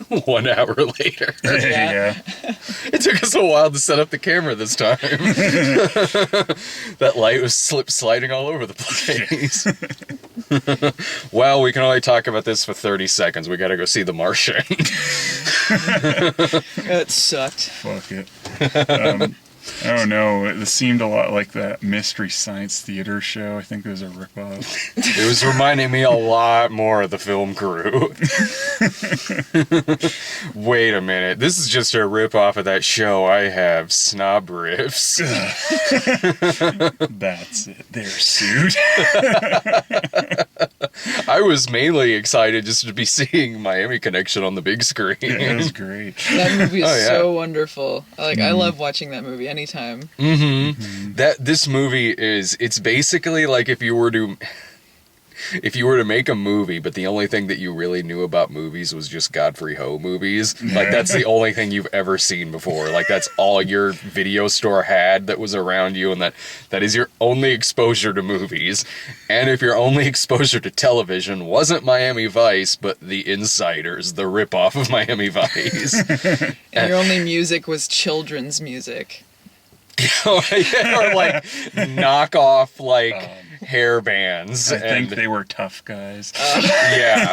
1 hour later. Yeah. It took us a while to set up the camera this time. That light was sliding all over the place. Well, we can only talk about this for 30 seconds. We gotta go see The Martian. It sucked. Fuck it. I don't know. It seemed a lot like that Mystery Science Theater show. I think it was a ripoff. It was reminding me a lot more of The Film Crew. Wait a minute. This is just a ripoff of that show I have, Snob Riffs. That's it. They're sued. I was mainly excited just to be seeing Miami Connection on the big screen. Yeah, it was great. That movie is Oh, yeah. so wonderful. I love watching that movie anytime. Mm-hmm. This movie it's basically like if you were to make a movie, but the only thing that you really knew about movies was just Godfrey Ho movies. Like, that's the only thing you've ever seen before. Like, that's all your video store had that was around you, and that is your only exposure to movies. And if your only exposure to television wasn't Miami Vice, but The Insiders, the ripoff of Miami Vice. And your only music was children's music. Or like knockoff hair bands. I think they were tough guys. Yeah.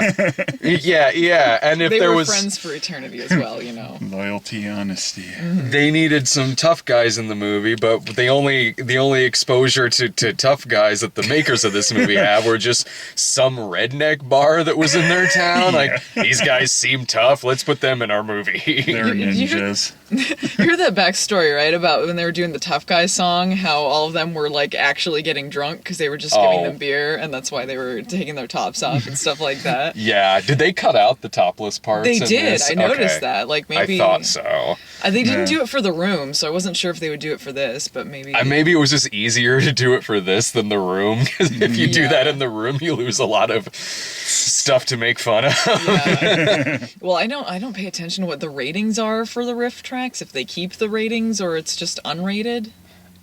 And if They there were was friends for eternity as well, you know. Loyalty, honesty. they needed some tough guys in the movie, but the only exposure to tough guys that the makers of this movie have were just some redneck bar that was in their town. Like, these guys seem tough, let's put them in our movie. They're You ninjas. You hear that backstory, right? About when they were doing the Tough Guy song, how all of them were actually getting drunk because they were just giving them beer, and that's why they were taking their tops off and stuff like that. Yeah, did they cut out the topless parts? They in did. this? I noticed Okay. that. Maybe I thought so. They didn't Yeah. do it for The Room, so I wasn't sure if they would do it for this, but maybe. Maybe it was just easier to do it for this than The Room, because if you do Yeah. that in The Room, you lose a lot of stuff to make fun of. Yeah. Well, I don't pay attention to what the ratings are for the riff tracks, if they keep the ratings or it's just unrated.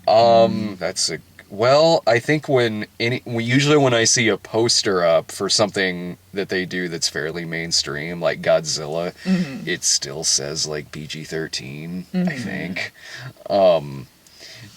I think usually when I see a poster up for something that they do that's fairly mainstream, like Godzilla, it still says PG-13, I think.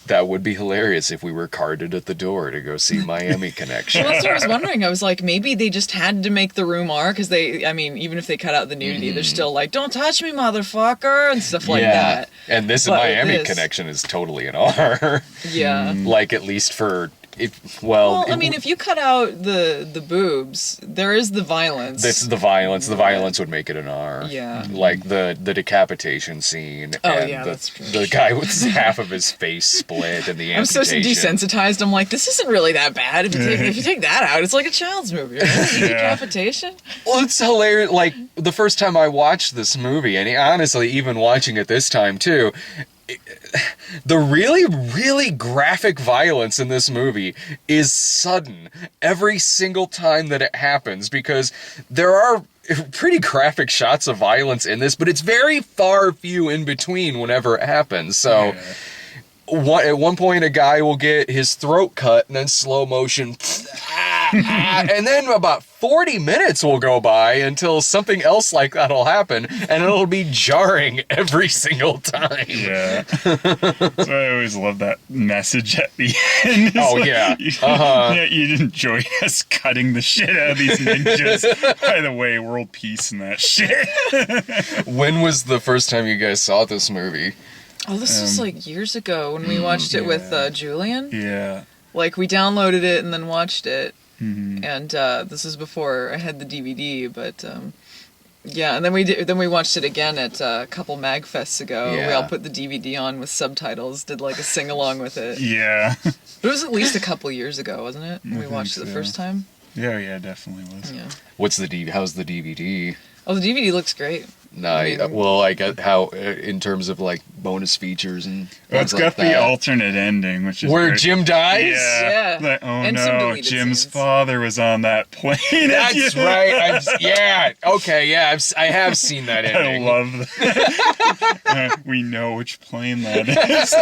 That would be hilarious if we were carded at the door to go see Miami Connection. Well, that's what I was wondering. I was like, maybe they just had to make the room R, because even if they cut out the nudity, they're still like, don't touch me, motherfucker, and stuff like that. And this But Miami this- Connection is totally an R. Yeah. At least for... if you cut out the boobs, there is the violence. This is the violence. The violence would make it an R. Yeah. Like the decapitation scene. Oh, and yeah, that's true. the guy with half of his face split and the I'm so amputation. desensitized. I'm like, this isn't really that bad. If you take that out, it's like a child's movie. Right? Decapitation. Well, it's hilarious. The first time I watched this movie, and honestly, even watching it this time too, the really, really graphic violence in this movie is sudden every single time that it happens, because there are pretty graphic shots of violence in this, but it's very few in between whenever it happens. So at one point a guy will get his throat cut and then slow motion and then about 40 minutes will go by until something else like that'll happen, and it'll be jarring every single time. Yeah. So I always love that message at the end. It's Oh, yeah. Uh-huh. You enjoy us cutting the shit out of these ninjas. By the way, world peace and that shit. When was the first time you guys saw this movie? Oh, this was years ago when we watched it with Julian. Yeah. We downloaded it and then watched it. And this is before I had the DVD, but and then we watched it again at a couple MagFests ago. Yeah. We all put the DVD on with subtitles, did a sing along with it. Yeah. But it was at least a couple years ago, wasn't it? When we I watched it think the so. first time. Yeah, definitely was. Yeah. How's the DVD? Oh, the DVD looks great. How in terms of bonus features and Well, it's things got like the that. alternate ending, which is Where great. Jim dies? Yeah. Yeah. And some no, deleted Jim's scenes. father was on that plane. That's right. I have seen that I ending. love that. We know which plane that is.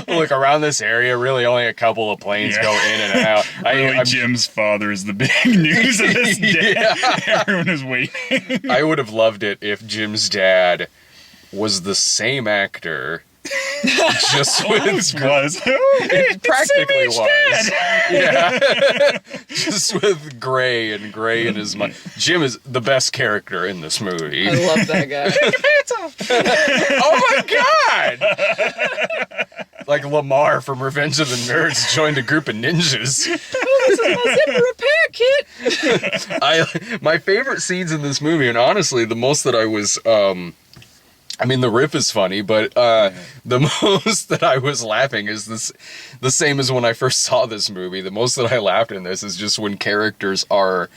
Look, around this area, really only a couple of planes go in and out. Really, Jim's father is the big news of this day. Yeah. Everyone is waiting. I would have loved it if Jim's dad was the same actor, just with was. it practically was. Yeah, just with Gray and Gray in his mind. Jim is the best character in this movie. I love that guy. Oh my god! Like Lamar from Revenge of the Nerds joined a group of ninjas. This is my zipper repair kit. My favorite scenes in this movie, and honestly, the most that I was, I mean, the riff is funny, but the most that I was laughing is the same as when I first saw this movie. The most that I laughed in this is just when characters are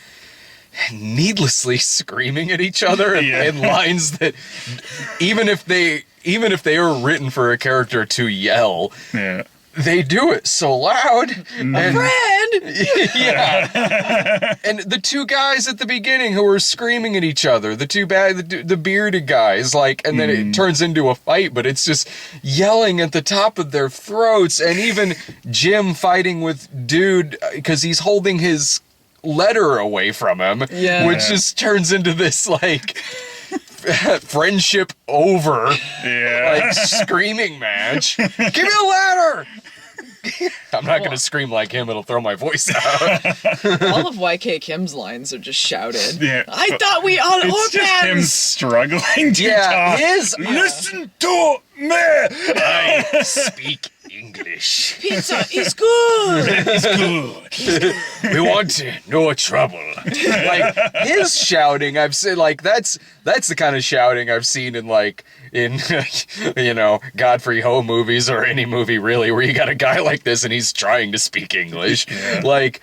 needlessly screaming at each other in lines that even if they are written for a character to yell, they do it so loud. Friend! Yeah. And the two guys at the beginning who are screaming at each other, the bearded guys, like, and then it turns into a fight, but it's just yelling at the top of their throats. And even Jim fighting with Dude because he's holding his letter away from him, which just turns into this, like, friendship over, like, screaming match. Give me the ladder! I'm not going to scream like him, it'll throw my voice out. All of YK Kim's lines are just shouted. Yeah. I thought we all It's just him struggling to talk. Listen to me! I speak English. Pizza is good! It's good. We want no trouble. Like, his shouting, I've seen, like, that's the kind of shouting I've seen in, like, in, you know, Godfrey Ho movies or any movie, really, where you got a guy like this and he's trying to speak English. Like,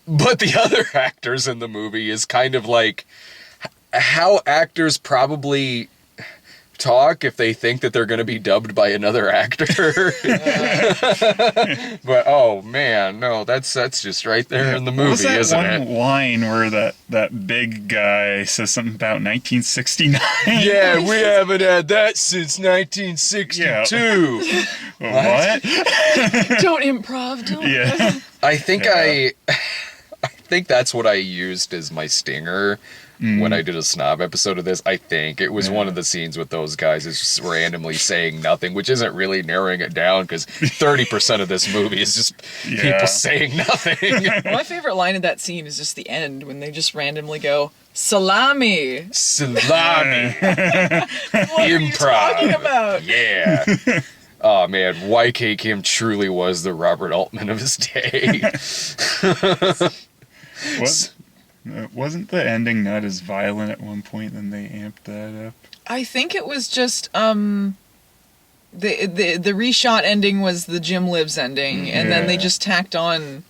but the other actors in the movie is kind of like how actors probably talk if they think that they're going to be dubbed by another actor. But oh man, no, that's just right there in the movie, isn't it? One line where that big guy says something about 1969. Yeah, we haven't had that since 1962. What? Don't improv, don't. Yeah. I think I think that's what I used as my stinger when I did a snob episode of this. I think it was one of the scenes with those guys is just randomly saying nothing, which isn't really narrowing it down because 30% of this movie is just people saying nothing. My favorite line of that scene is just the end when they just randomly go, salami. Salami. What are you talking about? Yeah. Oh man, YK Kim truly was the Robert Altman of his day. Wasn't the ending not as violent at one point, then they amped that up? I think it was just the reshot ending was the Jim Lives ending, and then they just tacked on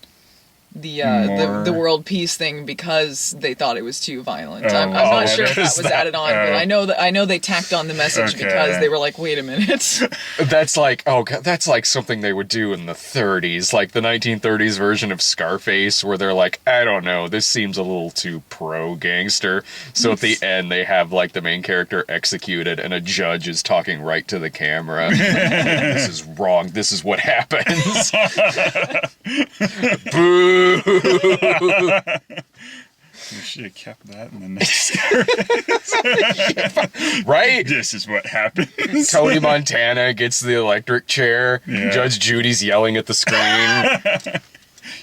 the world peace thing because they thought it was too violent. I'm not sure if that was added on, but I know they tacked on the message because they were like, wait a minute. That's like that's like something they would do in the 30s, like the 1930s version of Scarface, where they're like, I don't know, this seems a little too pro gangster. So at the end, they have like the main character executed, and a judge is talking right to the camera. This is wrong. This is what happens. Boo. We should have kept that in the next right? This is what happens. Tony Montana gets the electric chair. Judge Judy's yelling at the screen.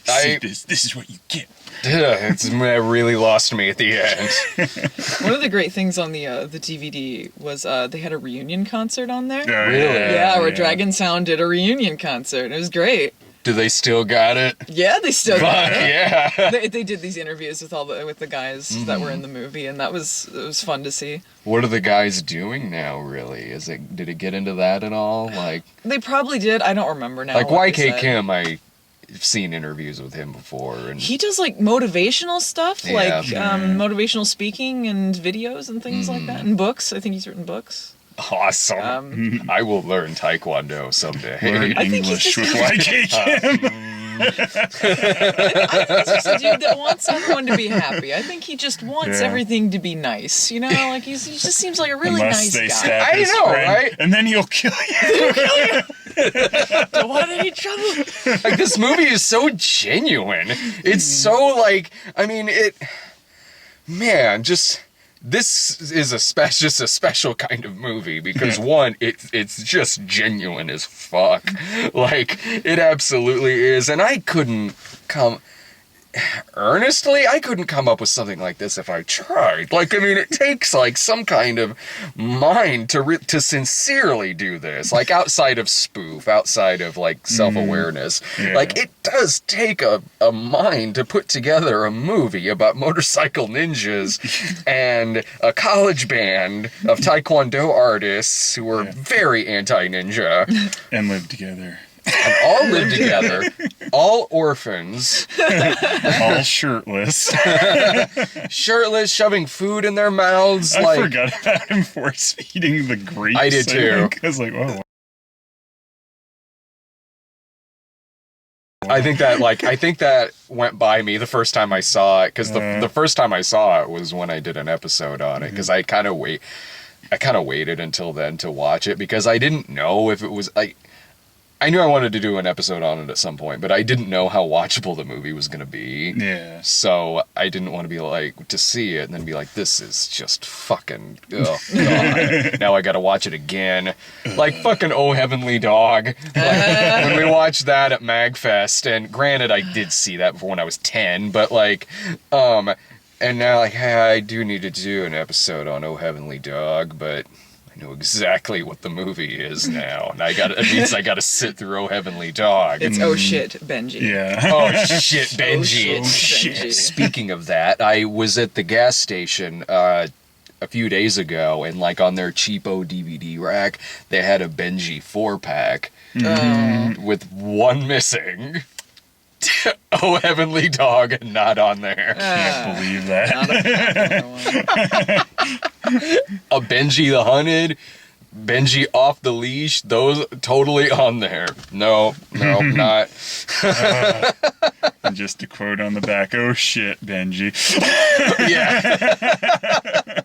This is what you get. It really lost me at the end. One of the great things on the DVD was they had a reunion concert on there. Really? Yeah, where Dragon Sound did a reunion concert. It was great. Do they still got it? Yeah, they still got it. Yeah. They did these interviews with the guys that were in the movie, and it was fun to see. What are the guys doing now? Really? Did it get into that at all? Like they probably did. I don't remember now. Like YK Kim, I've seen interviews with him before, and he does like motivational stuff, motivational speaking and videos and things like that, and books. I think he's written books. Awesome. I will learn Taekwondo someday. Learn English with YK Kim. think he's just a dude that wants everyone to be happy. I think he just wants everything to be nice. You know, like he just seems like a really Unless nice they guy. stab his friend, right? And then he'll kill you. Don't want any trouble. Like, this movie is so genuine. It's so, like, I mean, man, just... This is just a special kind of movie because one, it's just genuine as fuck. Like, it absolutely is. And I couldn't come up with something like this if I tried. Like, I mean, it takes like some kind of mind to sincerely do this. Like, outside of spoof, outside of like self-awareness. Like, it does take a mind to put together a movie about motorcycle ninjas and a college band of Taekwondo artists who are very anti-ninja. And live together. And all live together, all orphans, all shirtless, shoving food in their mouths. I forgot about him force feeding the grapes. I did too. I was like, whoa. I think that went by me the first time I saw it, because the first time I saw it was when I did an episode on it, because I kind of waited until then to watch it, because I didn't know if it was like. I knew I wanted to do an episode on it at some point, but I didn't know how watchable the movie was going to be. Yeah. So I didn't want to be like, to see it and then be like, this is just fucking, oh God. Now I got to watch it again. Like fucking Oh Heavenly Dog. Like, when we watched that at MagFest, and granted I did see that before when I was 10, but like, and now like, hey, I do need to do an episode on Oh Heavenly Dog, but... know exactly what the movie is now, and it means I gotta sit through Oh Heavenly Dog. It's oh shit, Benji. Yeah. Oh shit, Benji. Oh shit, Benji. Speaking of that, I was at the gas station a few days ago, and like on their cheapo DVD rack, they had a Benji 4-pack with one missing. Oh Heavenly Dog, not on there. Can't believe that. A Benji the Hunted, Benji Off the Leash, those totally on there. No, not. And just a quote on the back, oh shit, Benji. Yeah.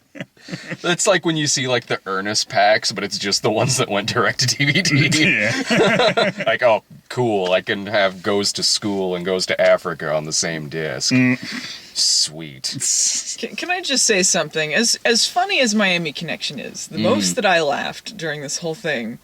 That's like when you see like the Ernest packs, but it's just the ones that went direct to DVD. Yeah. Like, oh, cool, I can have Goes to School and Goes to Africa on the same disc. Sweet. Can I just say something? As funny as Miami Connection is, the most that I laughed during this whole thing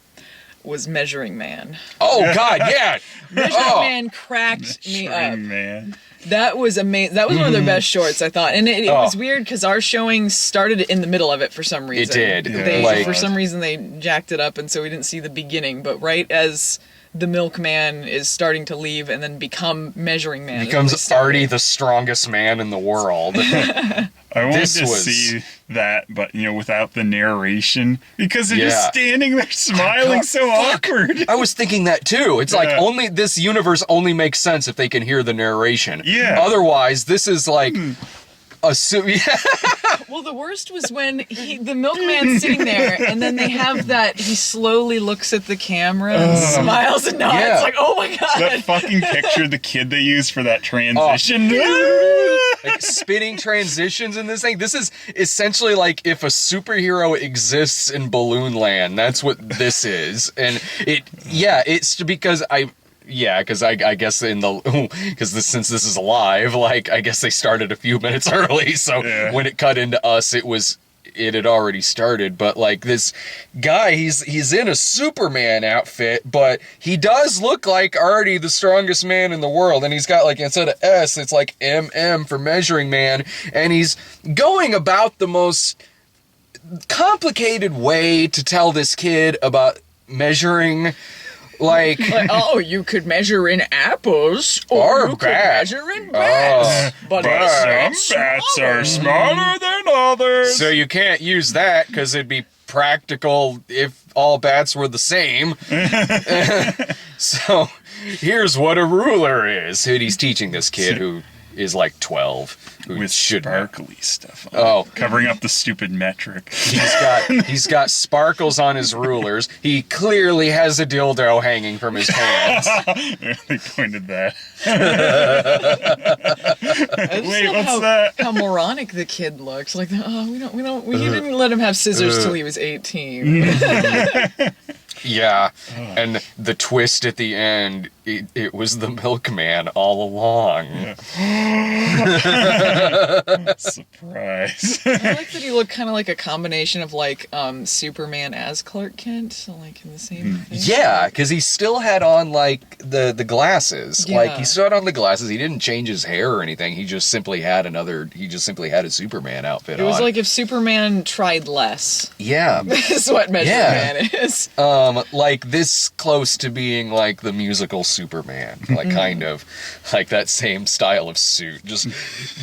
was Measuring Man. Oh, God, yeah. Measuring Man cracked me up. Man. That was amazing. That was one of their best shorts, I thought. And it was weird because our showing started in the middle of it for some reason. It did. They, for some reason, they jacked it up, and so we didn't see the beginning. But right as the milkman is starting to leave and then become Measuring Man. Becomes Artie the strongest man in the world. I wanted to see that, but, without the narration, because they're just standing there smiling awkward. I was thinking that, too. It's like, this universe only makes sense if they can hear the narration. Yeah. Otherwise, this is like... Well, the worst was when the milkman's sitting there, and then they have that, he slowly looks at the camera and smiles and nods. It's like, oh my God. That fucking picture the kid they used for that transition. Like spinning transitions in this thing. This is essentially like if a superhero exists in Balloon Land. That's what this is. And it's because I guess since this is live, like I guess they started a few minutes early, so when it cut into us, it had already started. But like this guy, he's in a Superman outfit, but he does look like Artie the strongest man in the world, and he's got like instead of S, it's like MM for Measuring Man, and he's going about the most complicated way to tell this kid about measuring. Like, oh, you could measure in apples, or you could measure in bats. But some bats are smaller than others. So you can't use that because it'd be practical if all bats were the same. So here's what a ruler is. He's teaching this kid who is like 12. Who With should sparkly stuff on Oh. it, covering up the stupid metric. He's got sparkles on his rulers. He clearly has a dildo hanging from his pants. They pointed that. I just Wait, love what's that? How moronic the kid looks. Like, we didn't let him have scissors till he was 18. Yeah, and the twist at the end, it was the milkman all along. Surprise. I like that he looked kind of like a combination of like Superman as Clark Kent, so like in the same thing. Yeah, because he still had on like the glasses. Yeah. Like he still had on the glasses. He didn't change his hair or anything. He just simply had a Superman outfit It was on. like if Superman tried less. Yeah. Is what Measure Yeah. Man is. Like this close to being like the musical Superman, like kind of like that same style of suit, just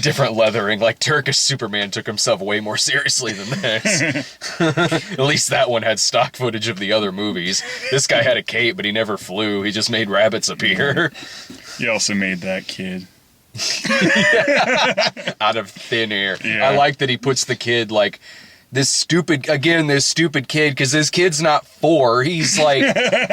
different leathering. Like Turkish Superman took himself way more seriously than this. At least that one had stock footage of the other movies. This guy had a cape, but he never flew. He just made rabbits appear He also made that kid. out of thin air. Yeah. I like that he puts the kid like this stupid kid, because this kid's not 4, he's like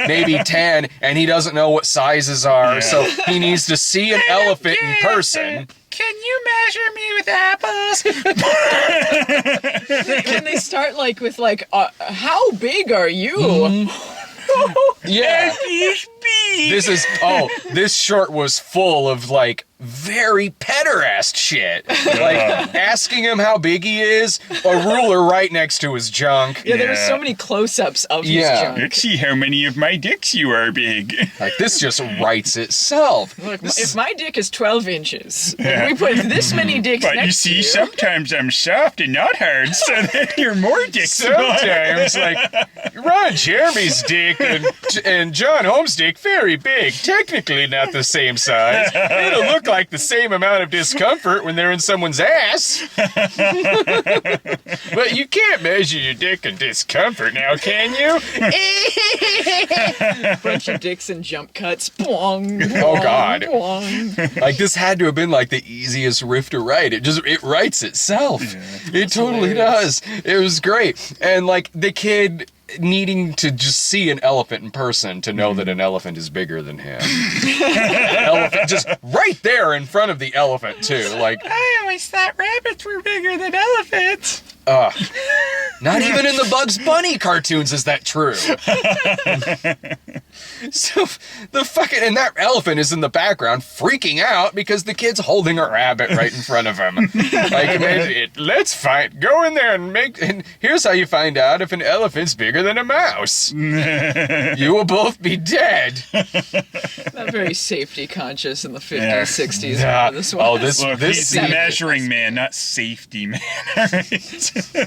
maybe 10, and he doesn't know what sizes are, Yeah. so he needs to see an elephant in person. Can you measure me with apples? When they start like with like, how big are you? Mm-hmm. Yeah. This short was full of like very pederast shit. Like asking him how big he is, a ruler right next to his junk. Yeah, there were Yeah. so many close-ups of his Yeah. junk. Let's see how many of my dicks you are big. Like this just writes itself. Look, This if is- my dick is 12 inches, Yeah. we put this many dicks But next you see, to you. sometimes I'm soft and not hard, so then you're more dicks. Sometimes, like, Ron Jeremy's dick and John Holmes' dick, very big. Technically not the same size. It'll look like the same amount of discomfort when they're in someone's ass. But you can't measure your dick in discomfort now, can you? Bunch of dicks and jump cuts. Boing, Oh, boing, God. boing. Like, this had to have been, like, the easiest riff to write. It writes itself. It totally hilarious. does. It was great. And, like, the kid needing to just see an elephant in person to know that an elephant is bigger than him. Elephant just right there in front of the elephant too. Like, I always thought rabbits were bigger than elephants. not even in the Bugs Bunny cartoons is that true. So and that elephant is in the background freaking out because the kid's holding a rabbit right in front of him. Like, go in there and here's how you find out if an elephant's bigger than a mouse. You will both be dead. Not very safety conscious in the 50s, Yeah. 60s. Yeah. This one. Oh, this Look, he's a scene- measuring man, not safety man.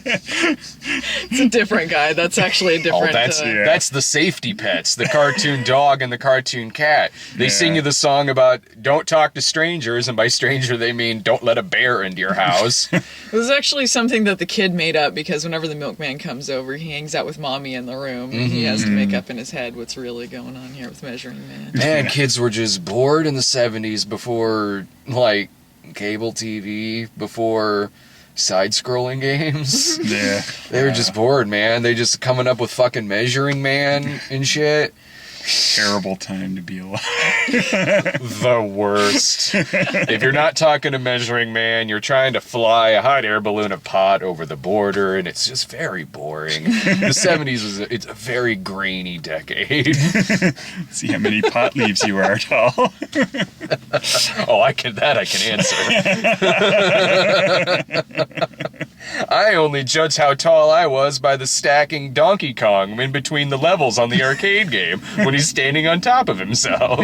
It's a different guy. That's actually a different. That's the safety pets, the cartoon dog and the cartoon cat. They sing you the song about don't talk to strangers, and by stranger they mean don't let a bear into your house. This is actually something that the kid made up because whenever the milkman comes over, he hangs out with mommy in the room, and he has to make up in his head what's really going on here with Measuring Man. Man, kids were just bored in the 70s before, like, cable TV, before side-scrolling games. Yeah. They were just bored, man. They just coming up with fucking Measuring Man and shit. Terrible time to be alive. The worst. If you're not talking to Measuring Man, you're trying to fly a hot air balloon of pot over the border, and it's just very boring. The 70s it's a very grainy decade. See how many pot leaves you are tall. Oh, I can answer. I only judge how tall I was by the stacking Donkey Kong in between the levels on the arcade game when he's standing on top of himself.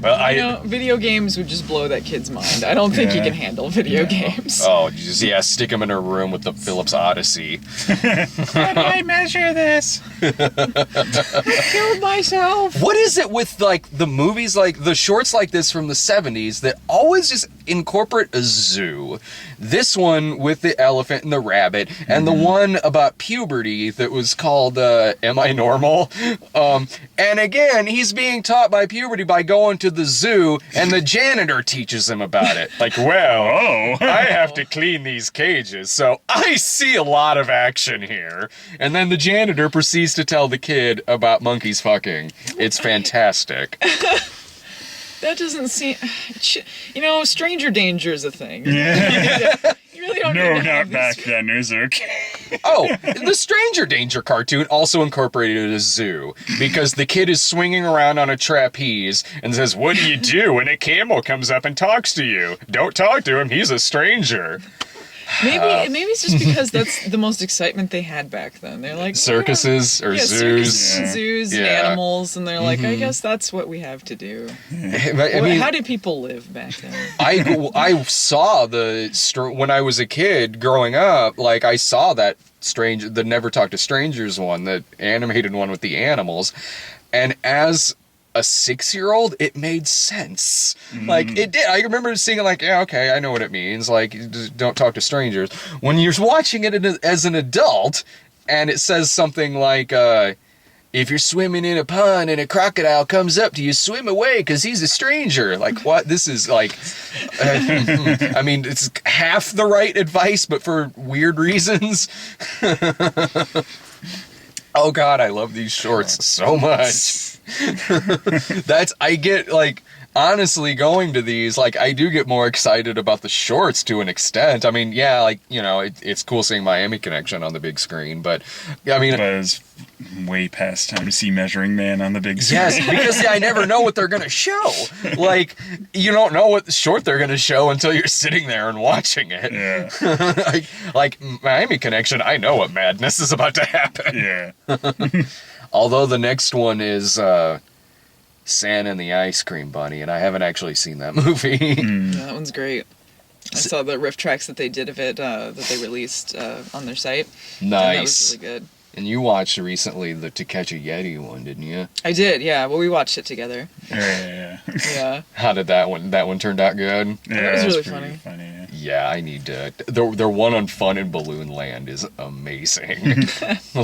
Well, Video games would just blow that kid's mind. I don't think he can handle video games. Oh, stick him in a room with the Phillips Odyssey. How do I measure this? Killed myself. What is it with, like, the movies, like, the shorts like this from the 70s that always just incorporate a zoo. This one with the elephant and the rabbit, and the one about puberty that was called Am I Normal? And again, he's being taught by puberty by going to the zoo, and the janitor teaches him about it. Like, well, I have to clean these cages, so I see a lot of action here. And then the janitor proceeds to tell the kid about monkeys fucking. It's fantastic. That doesn't seem... stranger danger is a thing. Yeah. You really don't No, need to not have back these- then. It was okay. Oh, the Stranger Danger cartoon also incorporated a zoo because the kid is swinging around on a trapeze and says, "What do you do when a camel comes up and talks to you? Don't talk to him, he's a stranger." Maybe it's just because that's the most excitement they had back then. They're like Circuses or zoos. circuses and zoos and Yeah. animals, and they're like, I guess that's what we have to do. I mean, How did people live back then? I saw when I was a kid growing up, like I saw the Never Talk to Strangers one, the animated one with the animals, and as a 6-year-old, it made sense. Like, it did. I remember seeing it like, yeah, okay, I know what it means. Like, just don't talk to strangers. When you're watching it as an adult, and it says something like, if you're swimming in a pond and a crocodile comes up to you, swim away because he's a stranger. Like, what? This is like, I mean, it's half the right advice, but for weird reasons. Oh God, I love these shorts so much. I get, like, honestly, going to these, like, I do get more excited about the shorts to an extent. I mean, yeah, like, it's cool seeing Miami Connection on the big screen, but, I mean... But it's way past time to see Measuring Man on the big screen. Yes, because I never know what they're going to show. Like, you don't know what short they're going to show until you're sitting there and watching it. Yeah. like, Miami Connection, I know what madness is about to happen. Yeah. Although the next one is Santa and the Ice Cream Bunny, and I haven't actually seen that movie. Yeah, that one's great. I saw the riff tracks that they did of it that they released on their site. Nice. And that was really good. And you watched recently the To Catch a Yeti one, didn't you? I did, yeah. Well, we watched it together. Yeah. Yeah. How did that one turn out good? Yeah, was it's really pretty funny. Yeah. Yeah, I need to. Their one on Fun in Balloon Land is amazing.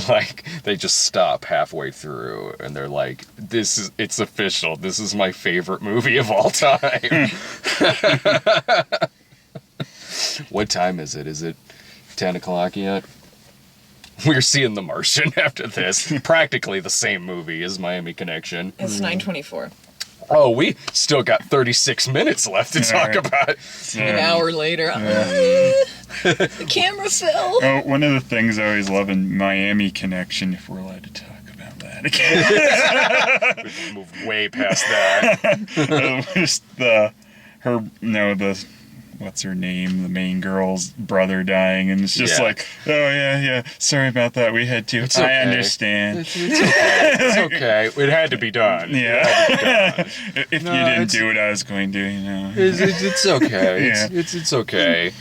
Like, they just stop halfway through and they're like, it's official. This is my favorite movie of all time. What time is it? Is it 10 o'clock yet? We're seeing The Martian after this. Practically the same movie as Miami Connection. It's 9:24. Oh, we still got 36 minutes left to talk about. An hour later. The camera fell. Oh, one of the things I always love in Miami Connection, if we're allowed to talk about that again, We've moved way past that. was what's her name? The main girl's brother dying, and it's just Yeah. like, oh yeah, sorry about that. We had to. It's okay. I understand. It's okay. It's okay. It had to be done. Yeah. If you didn't it's- do it, I was going to. It's okay. Yeah. It's okay.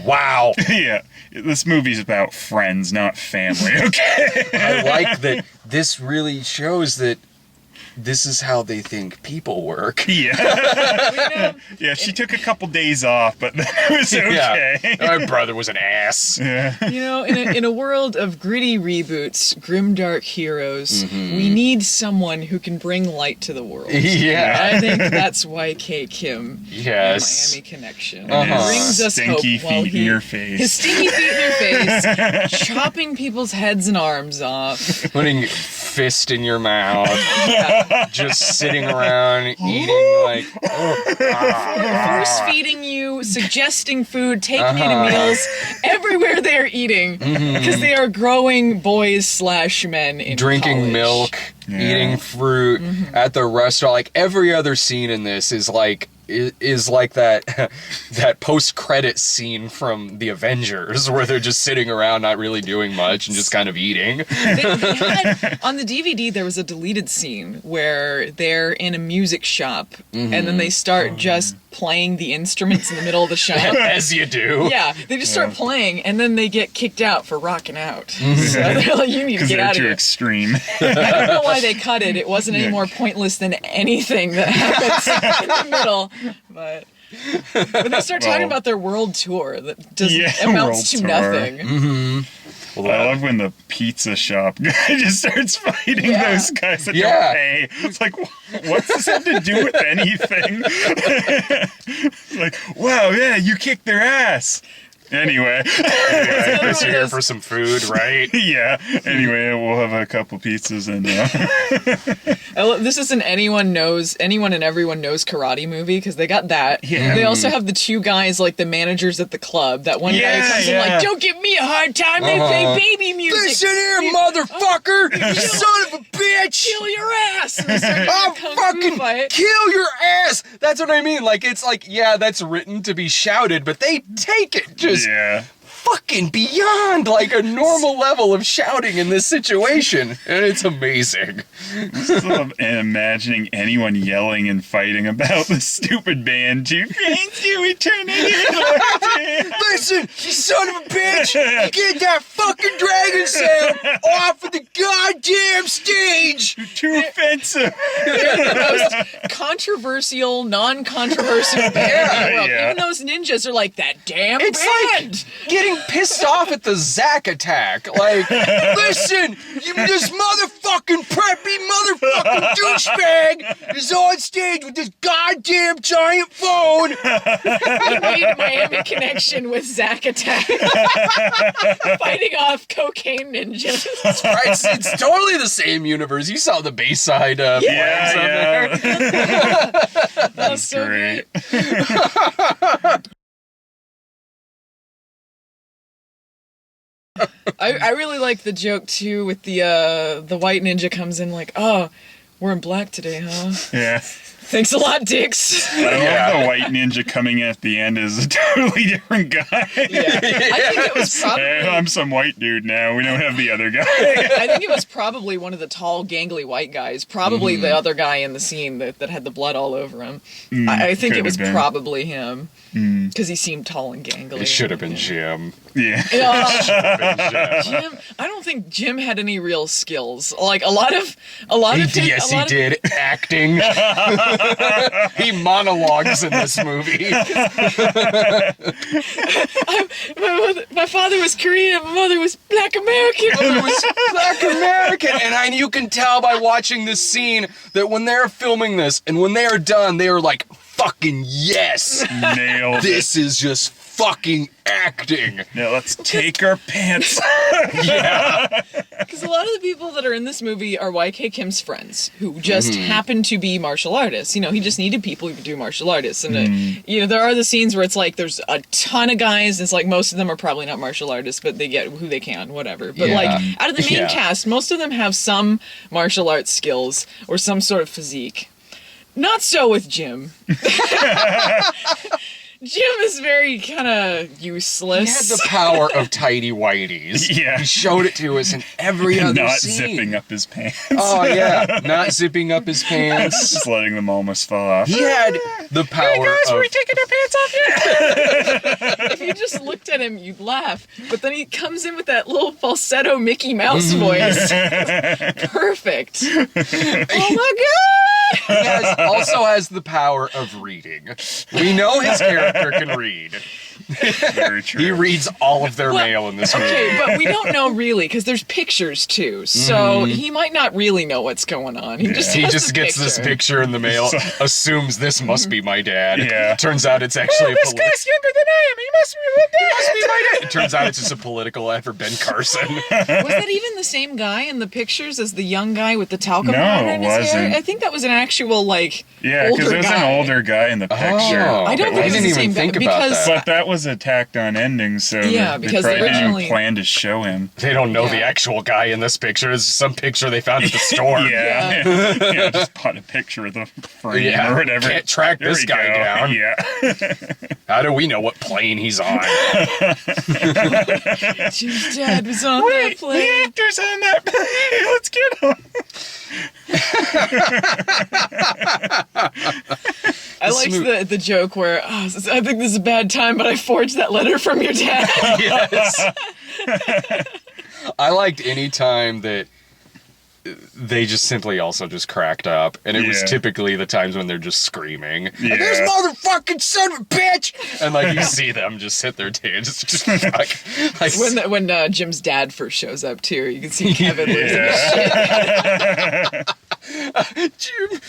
Wow. Yeah. This movie's about friends, not family. Okay. I like that this really shows that this is how they think people work. Yeah. Yeah, she took a couple days off, but then it was okay. Yeah. My brother was an ass. Yeah. In a world of gritty reboots, grimdark heroes, we need someone who can bring light to the world. Yeah. I think that's why K. Kim Yes. in Miami Connection Uh-huh. brings us Stinky hope while feet in your face. His stinky feet in your face, chopping people's heads and arms off. Putting fist in your mouth. Just sitting around eating like Force feeding you, suggesting food, taking you to meals everywhere they are eating because they are growing boys/men in drinking college. milk, Yeah. eating fruit at the restaurant. Like, every other scene in this is like that that post-credit scene from the Avengers where they're just sitting around not really doing much and just kind of eating. They had, on the DVD, there was a deleted scene where they're in a music shop and then they start just playing the instruments in the middle of the shop. As you do. Yeah, they just start playing and then they get kicked out for rocking out. So they're like, you need to Because get they're out of too here. extreme. I don't know why they cut it. It wasn't any more pointless than anything that happens in the middle. But When they start talking about their world tour, that amounts to world tour. nothing. Mm-hmm. Well, I love when the pizza shop guy just starts fighting those guys that don't pay. It's like, what's this have to do with anything? Like, wow, yeah, you kicked their ass. Anyway. I guess you're here for some food, right? Yeah. Anyway, we'll have a couple pizzas and This is an anyone and everyone knows karate movie because they got that. Yeah. They also have the two guys like the managers at the club. That one guy comes in like, "Don't give me a hard time. They play baby music. Listen here, motherfucker! You son of a bitch! Kill your ass! I'll fucking kill your ass! That's what I mean. Like, it's like, yeah, that's written to be shouted, but they take it just fucking beyond like a normal level of shouting in this situation, and it's amazing. And imagining anyone yelling and fighting about the stupid band to eternity. Listen, you son of a bitch! You get that fucking dragon sound off of the goddamn stage! You're too offensive. They're the most controversial, non-controversial band in the world. Even those ninjas are like, that damn band! Like getting pissed off at the Zack attack. Like, listen, you this motherfucking preppy motherfucking douchebag is on stage with this goddamn giant phone. We made Miami Connection with Zack Attack. Fighting off cocaine ninjas. That's right. It's totally the same universe. You saw the Bayside flags up there. That's so great. I really like the joke too with the white ninja comes in like, "Oh, we're in black today, huh?" Yeah. Thanks a lot, dicks. I love the white ninja coming in at the end is a totally different guy. I think it was probably... Hey, I'm some white dude now. We don't have the other guy. I think it was probably one of the tall, gangly white guys. Probably the other guy in the scene that had the blood all over him. I think it was probably him. Because he seemed tall and gangly. It should have been Jim. Yeah. Jim, I don't think Jim had any real skills. Like a lot of Yes, he did. Acting. He monologues in this movie. My father was Korean. My mother was Black American. And you can tell by watching this scene that when they're filming this and when they are done, they are like, fucking yes! Nailed it. This is just fucking acting. Now let's take our pants. Because a lot of the people that are in this movie are YK Kim's friends who just happen to be martial artists. You know, he just needed people who could do martial artists. And, you know, there are the scenes where it's like there's a ton of guys. It's like most of them are probably not martial artists, but they get who they can, whatever. But like out of the main cast, most of them have some martial arts skills or some sort of physique. Not so with Jim. Jim is very kind of useless. He had the power of tidy whities. Yeah. He showed it to us in every other Not scene. zipping up his pants. Oh, yeah. Not zipping up his pants. Just letting them almost fall off. He had the power Were we of... taking our pants off yet? If you just looked at him, you'd laugh. But then he comes in with that little falsetto Mickey Mouse voice. Perfect. Oh my God! He also has the power of reading. We know his character can read. Very true. He reads all of their mail in this movie. Okay, but we don't know really, because there's pictures too, so he might not really know what's going on. He just gets this picture in the mail, assumes this must be my dad. Yeah. Turns out it's actually this guy's younger than I am. He must be my dad. It turns out it's just a political ad for Ben Carson. Was that even the same guy in the pictures as the young guy with the talcum No, powder in it his hair? wasn't. I think that was an actual Yeah, because older there's guy. an older guy in the picture. I don't think I it was didn't the even same think guy, about because- that. But that was a tacked on ending, so Yeah, they because probably originally- didn't plan to show him. They don't know the actual guy in this picture. It's some picture they found at the store. Yeah, just put a picture of the frame or whatever. Can't track There this we guy go. down. Yeah. How do we know what plane he's on? Jim's dad was on that plane. The actor's on that plane. Let's get him. I liked the joke where, I think this is a bad time, but I forged that letter from your dad. Yes. I liked any time that they just simply also just cracked up, and it was typically the times when they're just screaming, "This motherfucking son of a bitch!" And like you see them just sit there too, just like when Jim's dad first shows up too, you can see Kevin losing his shit. Jim.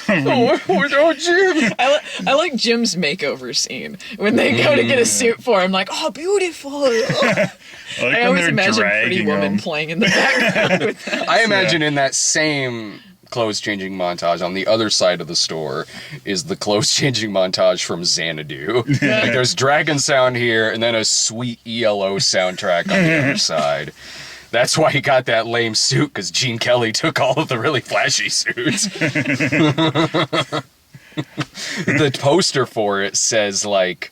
Oh no, Jim. I like Jim's makeover scene when they go to get a suit for him. Like, oh, beautiful. I always imagine Pretty Woman playing in the background with that. I imagine in that same clothes changing montage on the other side of the store is the clothes changing montage from Xanadu. Like there's dragon sound here and then a sweet ELO soundtrack on the other side. That's why he got that lame suit, because Gene Kelly took all of the really flashy suits. The poster for it says like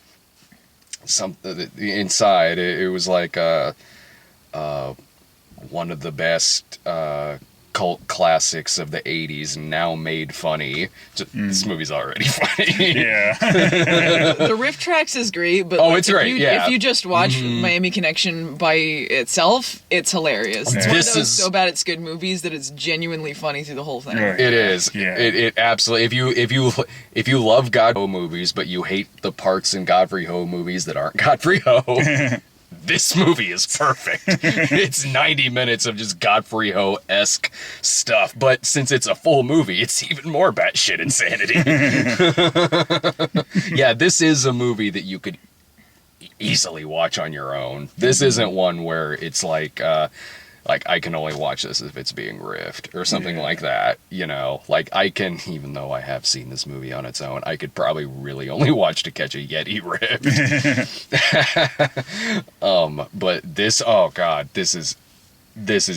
something inside. It was like one of the best cult classics of the 80s, now made funny. This movie's already funny. Yeah. The riff tracks is great, but it's great. If you just watch Miami Connection by itself, it's hilarious. It's one of those so bad it's good movies that it's genuinely funny through the whole thing. Right. It is. Yeah. It absolutely. If you love Godfrey Ho movies, but you hate the parts in Godfrey Ho movies that aren't Godfrey Ho, this movie is perfect. It's 90 minutes of just Godfrey Ho-esque stuff, but since it's a full movie, it's even more batshit insanity. Yeah, this is a movie that you could easily watch on your own. This isn't one where it's like I can only watch this if it's being riffed or something like that, you know. Like I can, even though I have seen this movie on its own, I could probably really only watch To Catch a Yeti riffed. But this, oh god, this is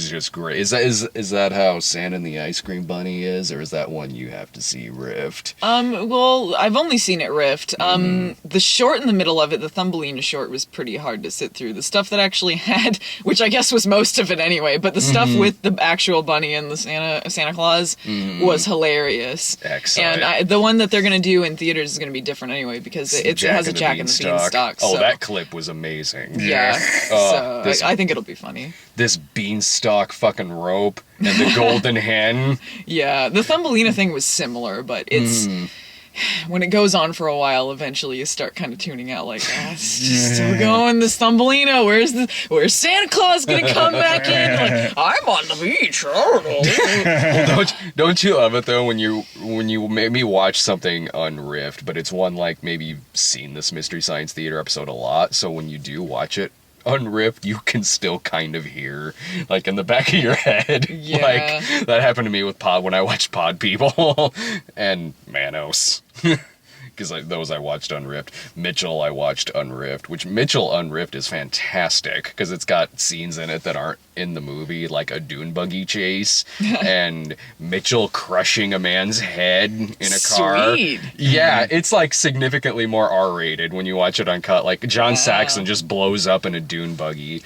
just great. Is that how Santa and the Ice Cream Bunny is, or is that one you have to see riffed? Well, I've only seen it riffed. The short in the middle of it, the Thumbelina short, was pretty hard to sit through. The stuff that actually had, which I guess was most of it anyway, but the stuff with the actual bunny and the Santa Claus was hilarious. Excellent. And the one that they're gonna do in theaters is gonna be different anyway, because it has a Jack and the Beanstalk. Oh, that clip was amazing. Yeah. So I think it'll be funny. This beanstalk fucking rope and the golden hen. Yeah, the Thumbelina thing was similar, but it's when it goes on for a while, eventually you start kind of tuning out. Like, it's just still going. This Thumbelina. Where's Santa Claus gonna come back in? Like, I'm on the beach. Well, don't you love it though when you maybe watch something unriffed, but it's one like maybe you've seen this Mystery Science Theater episode a lot, so when you do watch it unriffed, you can still kind of hear, like, in the back of your head. Yeah. Like, that happened to me with when I watched Pod People and Manos. Because those I watched unriffed. Mitchell I watched unriffed, which Mitchell unriffed is fantastic because it's got scenes in it that aren't in the movie, like a dune buggy chase and Mitchell crushing a man's head in a car. Sweet. Yeah, it's like significantly more R-rated when you watch it uncut. Like John Saxon just blows up in a dune buggy.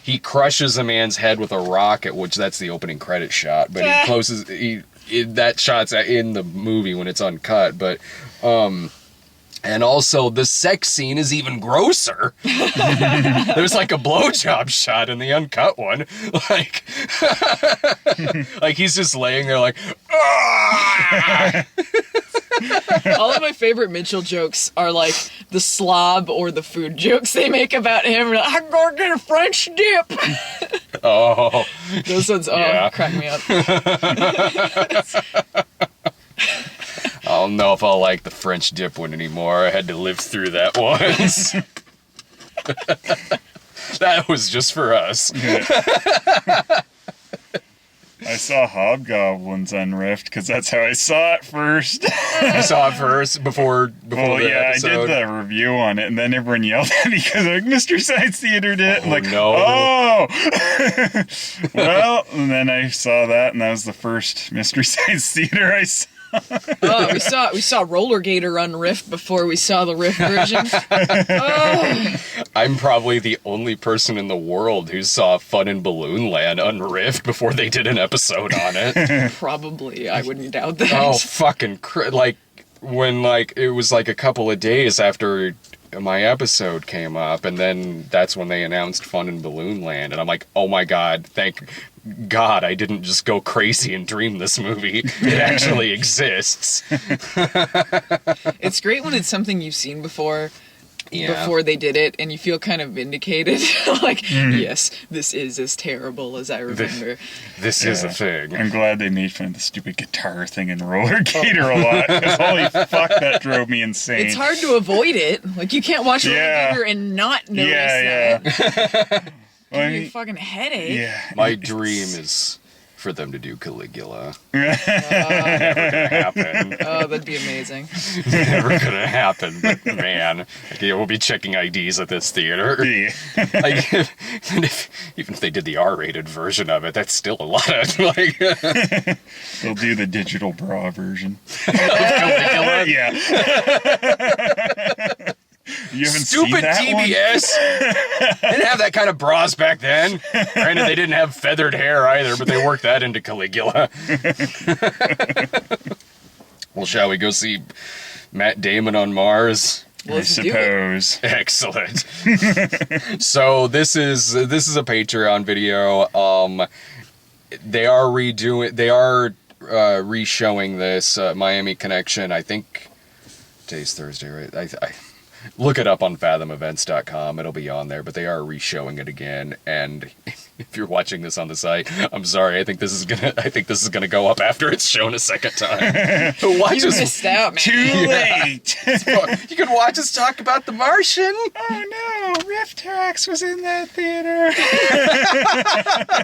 He crushes a man's head with a rocket, which that's the opening credit shot, but he closes that shot's in the movie when it's uncut, but and also the sex scene is even grosser. There's like a blowjob shot in the uncut one. Like, like he's just laying there like, ah! All of my favorite Mitchell jokes are like the slob or the food jokes they make about him. Like, I'm gonna get a French dip. Oh, those ones, crack me up. I don't know if I'll like the French dip one anymore. I had to live through that once. That was just for us. I saw Hobgoblins unriffed because that's how I saw it first. You saw it first before well, the yeah, episode? I did the review on it, and then everyone yelled at me because like Mystery Science Theater did it. I'm like, no. Oh! Well, and then I saw that, and that was the first Mystery Science Theater I saw. Oh, we saw Roller Gator unriffed before we saw the riff version. Oh. I'm probably the only person in the world who saw Fun in Balloon Land unriffed before they did an episode on it. Probably, I wouldn't doubt that. Oh, fucking like when like it was like a couple of days after my episode came up, and then that's when they announced Fun in Balloon Land, and I'm like, oh my god, thank God I didn't just go crazy and dream this movie. It actually exists. It's great when it's something you've seen before. Yeah. Before they did it, and you feel kind of vindicated. Like, yes, this is as terrible as I remember. This is a thing. I'm glad they made fun of the stupid guitar thing in Roller Gator a lot, because holy fuck, that drove me insane. It's hard to avoid it. Like, you can't watch Roller Gator and not notice that. Well, Give you a fucking headache. yeah. My dream is for them to do Caligula. Never gonna happen. Oh, that'd be amazing. Never gonna happen. But man, we'll be checking IDs at this theater. Yeah. Like, even if they did the R-rated version of it, that's still a lot of like. They'll do the digital bra version. Caligula. Yeah. You haven't seen Stupid that TBS. They didn't have that kind of bras back then. Granted, they didn't have feathered hair either, but they worked that into Caligula. Well, shall we go see Matt Damon on Mars? I suppose. Excellent. So this is a Patreon video. They are re-showing this Miami Connection. I think today's Thursday, right? I look it up on fathomevents.com. It'll be on there, but they are re-showing it again. And if you're watching this on the site, I'm sorry. I think this is gonna go up after it's shown a second time. Watch You us. missed out, man. Too late. You can watch us talk about The Martian. Oh no, Rifterax was in that theater.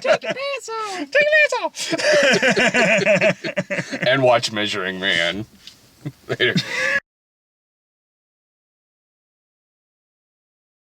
Take your pants off. And watch Measuring Man. Later.